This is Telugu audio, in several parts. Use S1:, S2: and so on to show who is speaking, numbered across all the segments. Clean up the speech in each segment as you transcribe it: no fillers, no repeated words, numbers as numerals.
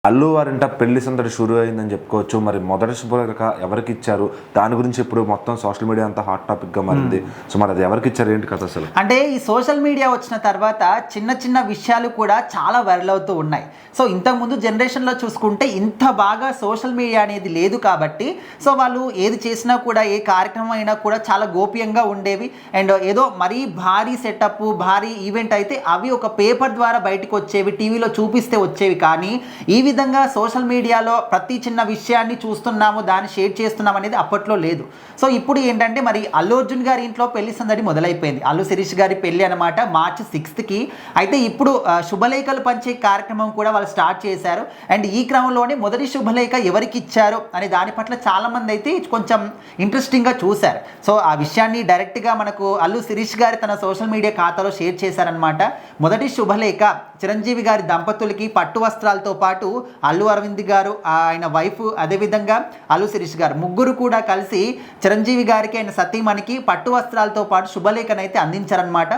S1: అల్లు వారింట పెళ్లి సందడి షురూ అయిందని చెప్పుకోవచ్చు. మరి మొదటి శుభలేఖ ఎవరికి ఇచ్చారు, దాని గురించి ఇప్పుడు మొత్తం సోషల్ మీడియా అంతా హాట్ టాపిక్గా మారింది. సో మరి అది ఎవరికి ఇచ్చారు, ఏంటి కథ అసలు?
S2: అంటే ఈ సోషల్ మీడియా వచ్చిన తర్వాత చిన్న చిన్న విషయాలు కూడా చాలా వైరల్ అవుతూ ఉన్నాయి. సో ఇంతకుముందు జనరేషన్లో చూసుకుంటే ఇంత బాగా సోషల్ మీడియా అనేది లేదు కాబట్టి సో వాళ్ళు ఏది చేసినా కూడా, ఏ కార్యక్రమం అయినా కూడా చాలా గోప్యంగా ఉండేవి. అండ్ ఏదో మరీ భారీ సెటప్, భారీ ఈవెంట్ అయితే అవి ఒక పేపర్ ద్వారా బయటకు వచ్చేవి, టీవీలో చూపిస్తే వచ్చేవి. కానీ ఈ విధంగా సోషల్ మీడియాలో ప్రతి చిన్న విషయాన్ని చూస్తున్నాము, దాన్ని షేర్ చేస్తున్నాం అనేది అప్పట్లో లేదు. సో ఇప్పుడు ఏంటంటే మరి అల్లు అర్జున్ గారి ఇంట్లో పెళ్లి సందడి మొదలైపోయింది. అల్లు శిరీష్ గారి పెళ్లి అనమాట March 6th. అయితే ఇప్పుడు శుభలేఖలు పంచే కార్యక్రమం కూడా వాళ్ళు స్టార్ట్ చేశారు. అండ్ ఈ క్రమంలోనే మొదటి శుభలేఖ ఎవరికి ఇచ్చారు అనే దాని పట్ల చాలామంది అయితే కొంచెం ఇంట్రెస్టింగ్గా చూశారు. సో ఆ విషయాన్ని డైరెక్ట్గా మనకు అల్లు శిరీష్ గారి తన సోషల్ మీడియా ఖాతాలో షేర్ చేశారనమాట. మొదటి శుభలేఖ చిరంజీవి గారి దంపతులకి పట్టు వస్త్రాలతో పాటు అల్లు అరవింద్ గారు, ఆయన వైఫ్, అదేవిధంగా అల్లు శిరీష్ గారు ముగ్గురు కూడా కలిసి చిరంజీవి గారికి, ఆయన సతీమణికి పట్టు వస్త్రాలతో పాటు శుభలేఖనైతే అందించారనమాట,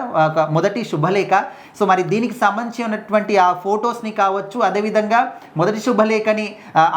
S2: మొదటి శుభలేఖ. సో మరి దీనికి సంబంధించి ఉన్నటువంటి ఆ ఫొటోస్ని కావచ్చు, అదేవిధంగా మొదటి శుభలేఖని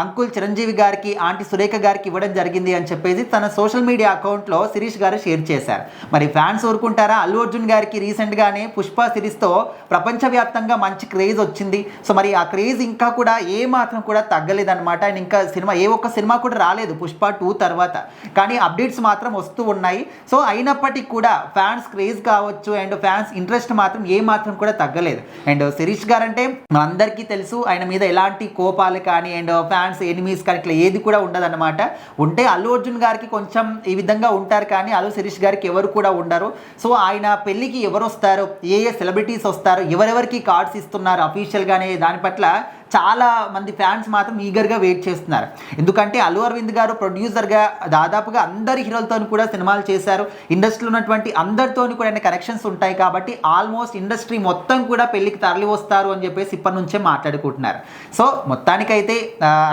S2: అంకుల్ చిరంజీవి గారికి, ఆంటీ సురేఖ గారికి ఇవ్వడం జరిగింది అని చెప్పేసి తన సోషల్ మీడియా అకౌంట్లో శిరీష్ గారు షేర్ చేశారు. మరి ఫ్యాన్స్ ఊరుకుంటారా? అల్లు అర్జున్ గారికి రీసెంట్గానే పుష్ప సిరీస్తో ప్రపంచవ్యాప్తంగా మంచి క్రేజ్ వచ్చింది. సో మరి ఆ క్రేజ్ ఇంకా కూడా ఏ మాత్రం కూడా తగ్గలేదన్నమాట. అండ్ ఇంకా ఏ ఒక్క సినిమా కూడా రాలేదు పుష్ప 2 తర్వాత, కానీ అప్డేట్స్ మాత్రం వస్తూ ఉన్నాయి. సో అయినప్పటికీ కూడా ఫ్యాన్స్ క్రేజ్ కావచ్చు అండ్ ఫ్యాన్స్ ఇంట్రెస్ట్ మాత్రం ఏ మాత్రం కూడా తగ్గలేదు. అండ్ శిరీష్ గారు అంటే మనందరికీ తెలుసు, ఆయన మీద ఎలాంటి కోపాలు కానీ అండ్ ఫ్యాన్స్ ఎనిమీస్ కానీ ఇట్లా ఏది కూడా ఉండదన్నమాట. ఉంటే అల్లు అర్జున్ గారికి కొంచెం ఈ విధంగా ఉంటారు, కానీ అల్లు శిరీష్ గారికి ఎవరు కూడా ఉండరు. సో ఆయన పెళ్ళికి ఎవరు వస్తారు, ఏ సెలబ్రిటీస్ వస్తారు, ఎవరెవరికి కార్డ్స్ ఇస్తున్నారు అఫీషియల్గానే, దాని పట్ల చాలా మంది ఫ్యాన్స్ మాత్రం ఈగర్గా వెయిట్ చేస్తున్నారు. ఎందుకంటే అల్లు అరవింద్ గారు ప్రొడ్యూసర్గా దాదాపుగా అందరి హీరోలతో కూడా సినిమాలు చేశారు. ఇండస్ట్రీలో ఉన్నటువంటి అందరితో కూడా ఆయన కనెక్షన్స్ ఉంటాయి కాబట్టి ఆల్మోస్ట్ ఇండస్ట్రీ మొత్తం కూడా పెళ్ళికి తరలి వస్తారు అని చెప్పేసి ఇప్పటి నుంచే మాట్లాడుకుంటున్నారు. సో మొత్తానికైతే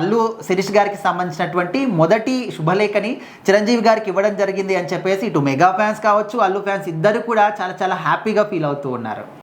S2: అల్లు శిరీష్ గారికి సంబంధించినటువంటి మొదటి శుభలేఖని చిరంజీవి గారికి ఇవ్వడం జరిగింది అని చెప్పేసి ఇటు మెగా ఫ్యాన్స్ కావచ్చు, అల్లు ఫ్యాన్స్ ఇద్దరు కూడా చాలా చాలా హ్యాపీగా ఫీల్ అవుతూ ఉన్నారు.